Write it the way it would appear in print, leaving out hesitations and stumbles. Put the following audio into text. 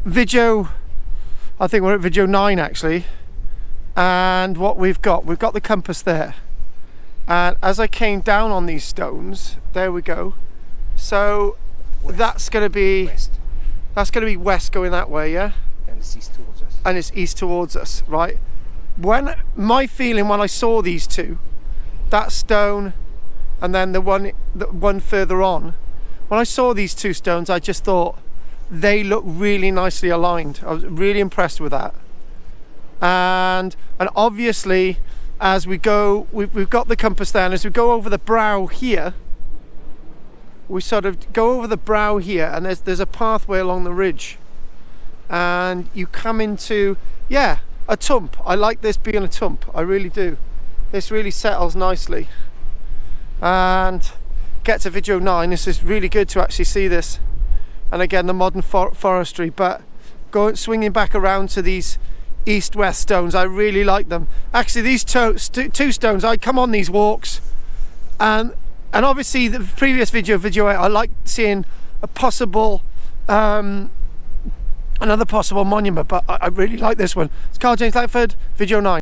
video, I think we're at video 9 actually, and what we've got the compass there, and as I came down on these stones, there we go, so west. That's going to be west. That's going to be west going that way, yeah, and it's east towards us, and it's east towards us, right? When my feeling when I saw these two, that stone and then the one further on, when I saw these two stones, I just thought they look really nicely aligned. I was really impressed with that. And obviously, as we go, we've got the compass there, and as we go over the brow here, we sort of go over the brow here, and there's a pathway along the ridge, and you come into, yeah, a tump. I like this being a tump, I really do. This really settles nicely. And get to video 9. This is really good to actually see this, and again the modern forestry, but swinging back around to these east-west stones, I really like them. Actually, these two stones, I come on these walks, and obviously the previous video 8, I like seeing a possible another possible monument, but I really like this one. It's KARL-JAMES Langford, video 9.